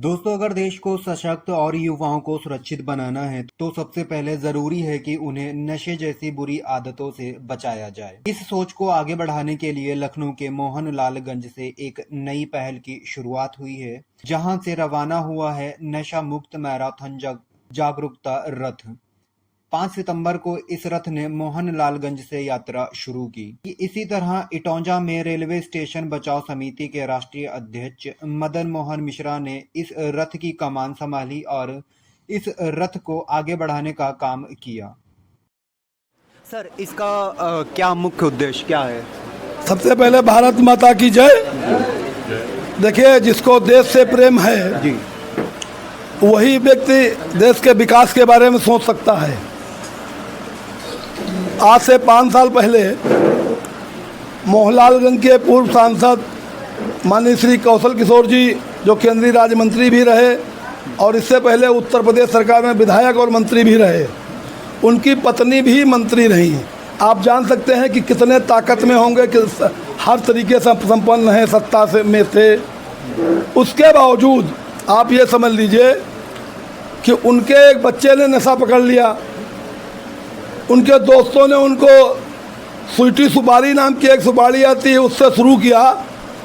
दोस्तों, अगर देश को सशक्त और युवाओं को सुरक्षित बनाना है तो सबसे पहले जरूरी है कि उन्हें नशे जैसी बुरी आदतों से बचाया जाए। इस सोच को आगे बढ़ाने के लिए लखनऊ के मोहनलालगंज से एक नई पहल की शुरुआत हुई है, जहां से रवाना हुआ है नशा मुक्त मैराथन जागरूकता रथ। 5 सितंबर को इस रथ ने मोहनलालगंज से यात्रा शुरू की। इसी तरह इटौंजा में रेलवे स्टेशन बचाव समिति के राष्ट्रीय अध्यक्ष मदन मोहन मिश्रा ने इस रथ की कमान संभाली और इस रथ को आगे बढ़ाने का काम किया। सर, इसका क्या मुख्य उद्देश्य क्या है? सबसे पहले भारत माता की जय। देखिए, जिसको देश से प्रेम है जी, वही व्यक्ति देश के विकास के बारे में सोच सकता है। आज से 5 साल पहले मोहनलालगंज के पूर्व सांसद माननीय श्री कौशल किशोर जी, जो केंद्रीय राज्य मंत्री भी रहे और इससे पहले उत्तर प्रदेश सरकार में विधायक और मंत्री भी रहे, उनकी पत्नी भी मंत्री रही। आप जान सकते हैं कि कितने ताकत में होंगे, कि हर तरीके से संपन्न हैं, सत्ता से में थे। उसके बावजूद आप ये समझ लीजिए कि उनके एक बच्चे ने नशा पकड़ लिया। उनके दोस्तों ने उनको स्वीटी सुपारी नाम की एक सुपारी आती है, उससे शुरू किया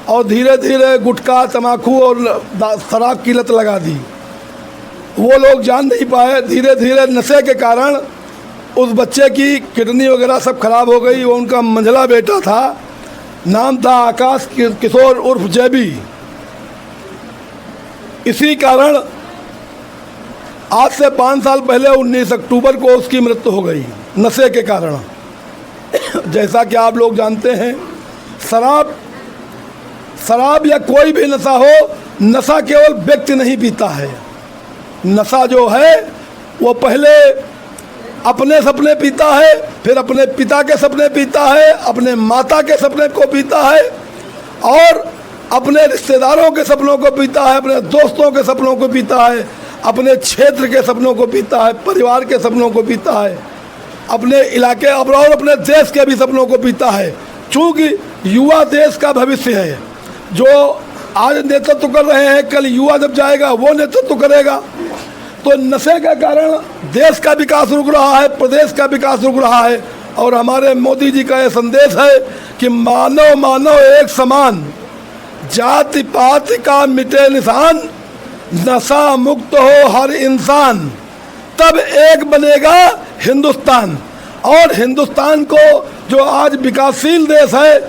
और धीरे धीरे गुटखा, तम्बाकू और शराब की लत लगा दी। वो लोग जान नहीं पाए, धीरे धीरे नशे के कारण उस बच्चे की किडनी वगैरह सब खराब हो गई। वो उनका मंझला बेटा था, नाम था आकाश किशोर उर्फ जेबी। इसी कारण आज से 5 साल पहले 19 अक्टूबर को उसकी मृत्यु हो गई नशे के कारण। जैसा कि आप लोग जानते हैं, शराब या कोई भी नशा हो, नशा केवल व्यक्ति नहीं पीता है। नशा जो है वो पहले अपने सपने पीता है, फिर अपने पिता के सपने पीता है, अपने माता के सपने को पीता है और अपने रिश्तेदारों के सपनों को पीता है, अपने दोस्तों के सपनों को पीता है, अपने क्षेत्र के सपनों को पीता है, परिवार के सपनों को पीता है, अपने इलाके और अपने देश के भी सपनों को पीता है। चूँकि युवा देश का भविष्य है, जो आज नेतृत्व कर रहे हैं, कल युवा जब जाएगा वो नेतृत्व करेगा। तो नशे के कारण देश का विकास रुक रहा है, प्रदेश का विकास रुक रहा है। और हमारे मोदी जी का ये संदेश है कि मानव मानव एक समान, जाति पात का मिटे निशान, नशा मुक्त हो हर इंसान, तब एक बनेगा हिंदुस्तान। और हिंदुस्तान को जो आज विकासशील देश है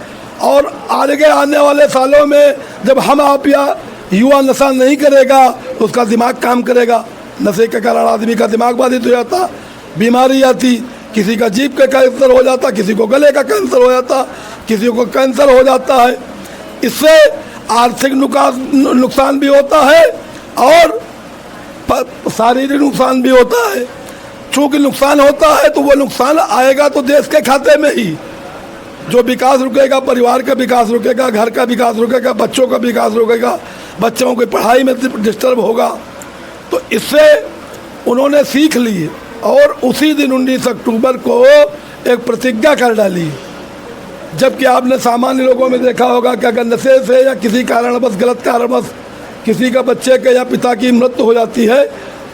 और आगे आने वाले सालों में जब हम आप या युवा नशा नहीं करेगा, उसका दिमाग काम करेगा। नशे के कारण आदमी का दिमाग बाधित हो जाता, बीमारी आती, किसी का जीभ का कैंसर हो जाता, किसी को गले का कैंसर हो जाता, किसी को कैंसर हो जाता है। इससे आर्थिक नुकसान भी होता है और शारीरिक नुकसान भी होता है। चूँकि नुकसान होता है तो वो नुकसान आएगा तो देश के खाते में ही। जो विकास रुकेगा, परिवार का विकास रुकेगा, घर का विकास रुकेगा, बच्चों का विकास रुकेगा, बच्चों की पढ़ाई में डिस्टर्ब होगा। तो इससे उन्होंने सीख ली और उसी दिन 19 अक्टूबर को एक प्रतिज्ञा कर डाली। जबकि आपने सामान्य लोगों में देखा होगा कि अगर नशे से या किसी कारणवश, गलत कारणवश किसी का बच्चे के या पिता की मृत्यु हो जाती है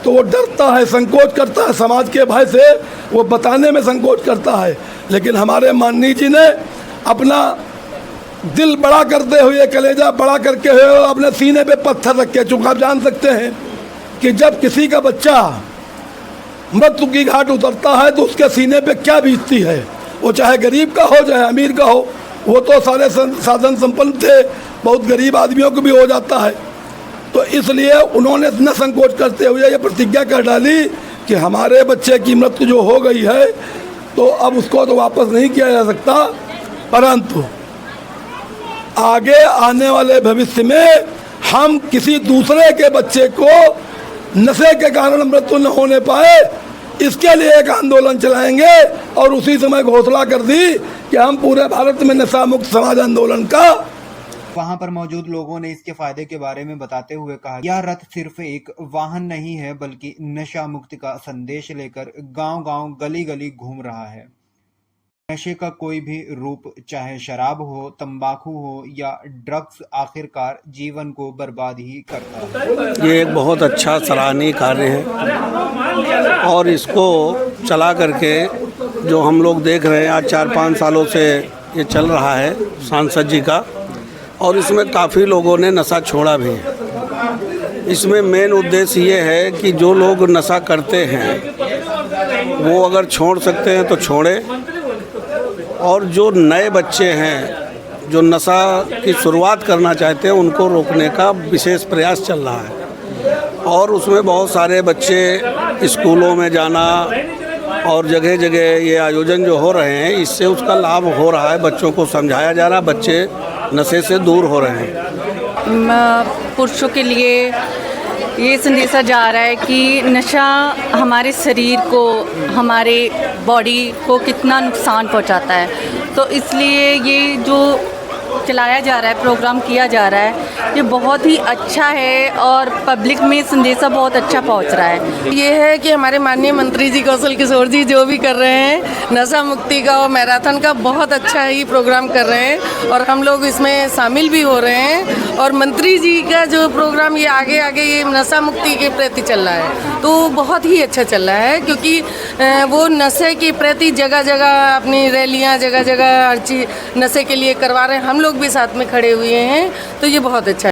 तो वो डरता है, संकोच करता है, समाज के भय से वो बताने में संकोच करता है। लेकिन हमारे माननीय जी ने अपना दिल बड़ा करते हुए, कलेजा बड़ा करके हुए अपने सीने पे पत्थर रखे। चूँकि आप जान सकते हैं कि जब किसी का बच्चा मृत्यु की घाट उतरता है तो उसके सीने पे क्या बीतती है। वो चाहे गरीब का हो चाहे अमीर का हो, वो तो सारे साधन संपन्न थे, बहुत गरीब आदमियों को भी हो जाता है। तो इसलिए उन्होंने न संकोच करते हुए ये प्रतिज्ञा कर डाली कि हमारे बच्चे की मृत्यु जो हो गई है तो अब उसको तो वापस नहीं किया जा सकता, परंतु आगे आने वाले भविष्य में हम किसी दूसरे के बच्चे को नशे के कारण मृत्यु न होने पाए, इसके लिए एक आंदोलन चलाएंगे। और उसी समय घोषणा कर दी कि हम पूरे भारत में नशा मुक्त समाज आंदोलन का। वहां पर मौजूद लोगों ने इसके फायदे के बारे में बताते हुए कहा, यह रथ सिर्फ एक वाहन नहीं है बल्कि नशा मुक्ति का संदेश लेकर गांव-गांव, गली-गली घूम रहा है। नशे का कोई भी रूप, चाहे शराब हो, तंबाकू हो या ड्रग्स, आखिरकार जीवन को बर्बाद ही करता है। ये एक बहुत अच्छा सराहनीय कार्य है और इसको चला करके जो हम लोग देख रहे हैं आज 4-5 सालों से ये चल रहा है सांसद जी का, और इसमें काफ़ी लोगों ने नशा छोड़ा भी है। इसमें मेन उद्देश्य ये है कि जो लोग नशा करते हैं वो अगर छोड़ सकते हैं तो छोड़ें, और जो नए बच्चे हैं जो नशा की शुरुआत करना चाहते हैं उनको रोकने का विशेष प्रयास चल रहा है। और उसमें बहुत सारे बच्चे स्कूलों में जाना और जगह जगह ये आयोजन जो हो रहे हैं इससे उसका लाभ हो रहा है, बच्चों को समझाया जा रहा है, बच्चे नशे से दूर हो रहे हैं। पुरुषों के लिए ये संदेशा जा रहा है कि नशा हमारे शरीर को, हमारे बॉडी को कितना नुकसान पहुंचाता है, तो इसलिए ये जो चलाया जा रहा है, प्रोग्राम किया जा रहा है, ये बहुत ही अच्छा है और पब्लिक में संदेशा बहुत अच्छा पहुंच रहा है। ये है कि हमारे माननीय मंत्री जी कौशल किशोर जी जो भी कर रहे हैं नशा मुक्ति का और मैराथन का, बहुत अच्छा ही प्रोग्राम कर रहे हैं और हम लोग इसमें शामिल भी हो रहे हैं। और मंत्री जी का जो प्रोग्राम ये आगे आगे ये नशा मुक्ति के प्रति चल रहा है तो बहुत ही अच्छा चल रहा है, क्योंकि वो नशे के प्रति जगह जगह अपनी रैलियाँ जगह जगह हर चीज़ नशे के लिए करवा रहे हैं। हम लोग भी साथ में खड़े हुए हैं, तो ये बहुत अच्छा है।